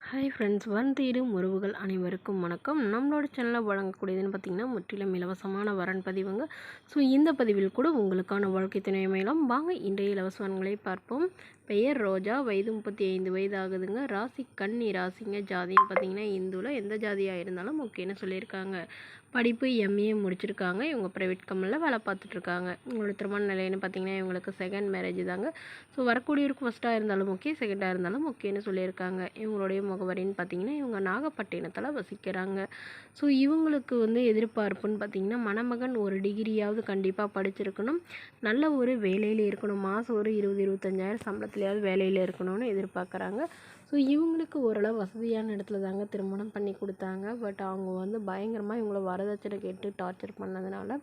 Hi friends, தேடும் உறவுகள் அனைவருக்கும் வணக்கம். நம்மளோட சேனலில் வழங்கக்கூடியதுன்னு பார்த்திங்கன்னா முற்றிலும் இலவசமான வரன் பதிவுங்க. ஸோ இந்த பதிவில் கூட உங்களுக்கான வாழ்க்கை துணை அமையலாம். வாங்க இன்றைய இலவச வரன்களை பார்ப்போம். பெயர் ரோஜா, வயது 35 வயது ஆகுதுங்க. ராசி கன்னி ராசிங்க. ஜாதின்னு பார்த்திங்கன்னா இந்துவில் எந்த ஜாதியாக இருந்தாலும் ஓகேன்னு சொல்லியிருக்காங்க. படிப்பு எம்ஏ முடிச்சிருக்காங்க. இவங்க ப்ரைவேட் கம்பெனியில் வேலை பார்த்துட்ருக்காங்க. இவங்களோட திருமண நிலைன்னு பார்த்திங்கன்னா இவங்களுக்கு செகண்ட் மேரேஜ் தாங்க. ஸோ வரக்கூடியவருக்கு ஃபஸ்ட்டாக இருந்தாலும் ஓகே, செகண்டாக இருந்தாலும் ஓகேன்னு சொல்லியிருக்காங்க. இவங்களுடைய முகவரின்னு பார்த்திங்கன்னா இவங்க நாகப்பட்டினத்தில் வசிக்கிறாங்க. ஸோ இவங்களுக்கு எதிர்பார்ப்புன்னு பார்த்திங்கன்னா மணமகன் ஒரு டிகிரியாவது கண்டிப்பாக படிச்சிருக்கணும், நல்ல ஒரு வேலையில் இருக்கணும், மாதம் ஒரு 20-25,000 சம்பளத்துலையாவது வேலையில் இருக்கணும்னு எதிர்பார்க்குறாங்க. ஸோ இவங்களுக்கு ஓரளவு வசதியான இடத்துல தாங்க திருமணம் பண்ணி கொடுத்தாங்க. பட் அவங்க பயங்கரமாக இவங்கள வரதட்சணை கேட்டு டார்ச்சர் பண்ணதுனால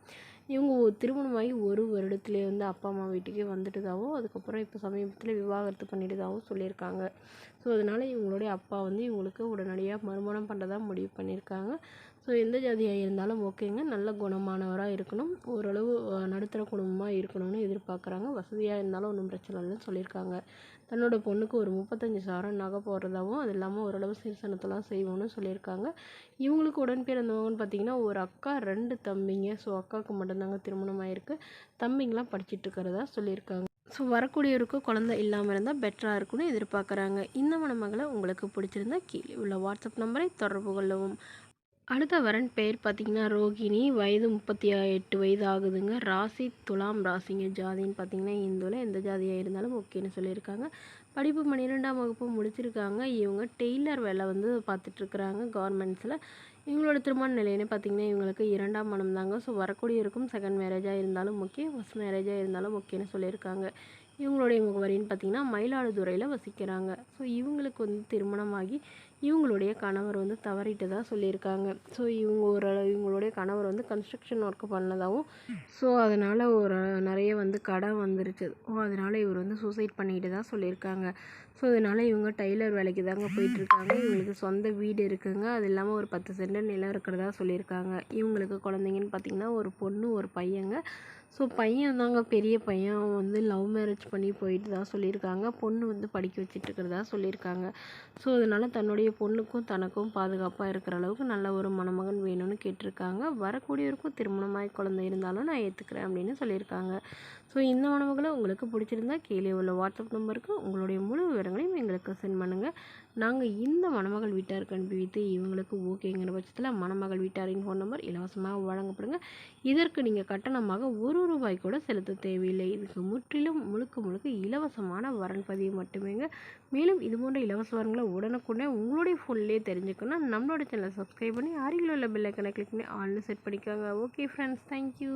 இவங்க திருமணமாகி ஒரு வருடத்துலேயே அப்பா அம்மா வீட்டுக்கே வந்துட்டதாகவும், அதுக்கப்புறம் இப்போ சமீபத்தில் விவாகரத்து பண்ணிட்டதாகவும் சொல்லியிருக்காங்க. ஸோ அதனால் இவங்களுடைய அப்பா இவங்களுக்கு உடனடியாக மறுமணம் பண்ணுறதா முடிவு பண்ணியிருக்காங்க. ஸோ எந்த ஜாதியாக இருந்தாலும் ஓகேங்க, நல்ல குணமானவராக இருக்கணும், ஓரளவு நடுத்தர குடும்பமாக இருக்கணும்னு எதிர்பார்க்குறாங்க. வசதியாக இருந்தாலும் ஒன்றும் பிரச்சனை இல்லைன்னு சொல்லியிருக்காங்க. தன்னோட பொண்ணுக்கு ஒரு 35,000 நகை போடுறதாகவும், அது இல்லாமல் ஓரளவு சீர்சனத்தெல்லாம் செய்வோன்னு சொல்லியிருக்காங்க. இவங்களுக்கு உடன் பிறந்தவங்கன்னு பார்த்திங்கன்னா ஒரு அக்கா, 2 தம்பிங்க. ஸோ அக்காவுக்கு மட்டும்தாங்க திருமணம் ஆகிருக்கு, தம்பிங்களாம் படிச்சுட்டு இருக்கிறதா சொல்லியிருக்காங்க. ஸோ வரக்கூடியவருக்கு குழந்தை இல்லாமல் இருந்தால் பெட்டராக இருக்குன்னு எதிர்பார்க்குறாங்க. இந்த மணமகளை உங்களுக்கு பிடிச்சிருந்தா கீழே உள்ள வாட்ஸ்அப் நம்பரை தொடர்பு கொள்ளவும். அடுத்த வரன் பெயர் பார்த்திங்கன்னா ரோகிணி, வயது 38 வயது ஆகுதுங்க. ராசி துலாம் ராசிங்க. ஜாதின்னு பார்த்திங்கன்னா இந்துவில் எந்த ஜாதியாக இருந்தாலும் ஓகேன்னு சொல்லியிருக்காங்க. படிப்பு 12ஆம் வகுப்பு முடிச்சிருக்காங்க. இவங்க டெய்லர் வேலை பார்த்துட்ருக்குறாங்க கவர்மெண்ட்ஸில். இவங்களோட திருமண நிலைன்னு பார்த்திங்கன்னா இவங்களுக்கு 2ஆம் மனம் தாங்க. ஸோ வரக்கூடியவருக்கும் செகண்ட் மேரேஜாக இருந்தாலும் ஓகே, ஃபஸ்ட் மேரேஜாக இருந்தாலும் ஓகேன்னு சொல்லியிருக்காங்க. இவங்களுடைய முகவரின்னு பார்த்திங்கன்னா மயிலாடுதுறையில் வசிக்கிறாங்க. ஸோ இவங்களுக்கு திருமணமாகி இவங்களுடைய கணவர் தவறிட்டதாக சொல்லியிருக்காங்க. ஸோ இவங்களுடைய கணவர் கன்ஸ்ட்ரக்ஷன் ஒர்க்கு பண்ணதாகவும், ஸோ அதனால் நிறைய கடன் வந்துருச்சு. அதனால் இவர் சூசைட் பண்ணிக்கிட்டதாக சொல்லியிருக்காங்க. ஸோ அதனால் இவங்க டெய்லர் வேலைக்கு தாங்க போயிட்டுருக்காங்க. இவங்களுக்கு சொந்த வீடு இருக்குங்க, அது இல்லாமல் ஒரு 10 சென்ட் நிலம் இருக்கிறதா சொல்லியிருக்காங்க. இவங்களுக்கு குழந்தைங்கன்னு பார்த்திங்கன்னா ஒரு பொண்ணு ஒரு பையங்க. ஸோ பையன் தாங்க பெரிய பையன், அவன் லவ் மேரேஜ் பண்ணி போயிட்டு தான் சொல்லியிருக்காங்க. பொண்ணு படிக்க வச்சுட்டு இருக்கிறதா சொல்லியிருக்காங்க. ஸோ அதனால் தன்னுடைய பொண்ணுக்கும் தனக்கும் பாதுகாப்பாக இருக்கிற அளவுக்கு நல்ல ஒரு மணமகன் வேணும்னு கேட்டிருக்காங்க. வரக்கூடியவருக்கும் திருமணமாகி குழந்தை இருந்தாலும் நான் ஏற்றுக்கிறேன் அப்படின்னு சொல்லியிருக்காங்க. ஸோ இந்த மணமகளை உங்களுக்கு பிடிச்சிருந்தா கீழே உள்ள வாட்ஸ்அப் நம்பருக்கு உங்களுடைய முழு விவரங்களையும் எங்களுக்கு சென்ட் பண்ணுங்கள். நாங்கள் இந்த மணமகள் வீட்டாருக்கு அனுப்பி வைத்து இவங்களுக்கு ஓகேங்கிற பட்சத்தில் மணமகள் வீட்டாரின் ஃபோன் நம்பர் இலவசமாக வழங்கப்படுங்க. இதற்கு நீங்கள் கட்டணமாக ₹1 கூட செலுத்த தேவையில்லை. இதுக்கு முற்றிலும் முழுக்க இலவசமான வரன் பதிவு மட்டுமேங்க. மேலும் இது போன்ற இலவச வரன்களை உடனுக்குடனே உங்களுடைய ஃபோன்லேயே தெரிஞ்சுக்கணும்னா நம்மளோட சேனலை சப்ஸ்கிரைப் பண்ணி அருகில் உள்ள பெல் ஐக்கனை கிளிக் பண்ணி ஆல்னு செட் பண்ணிக்கோங்க. Okay friends, thank you.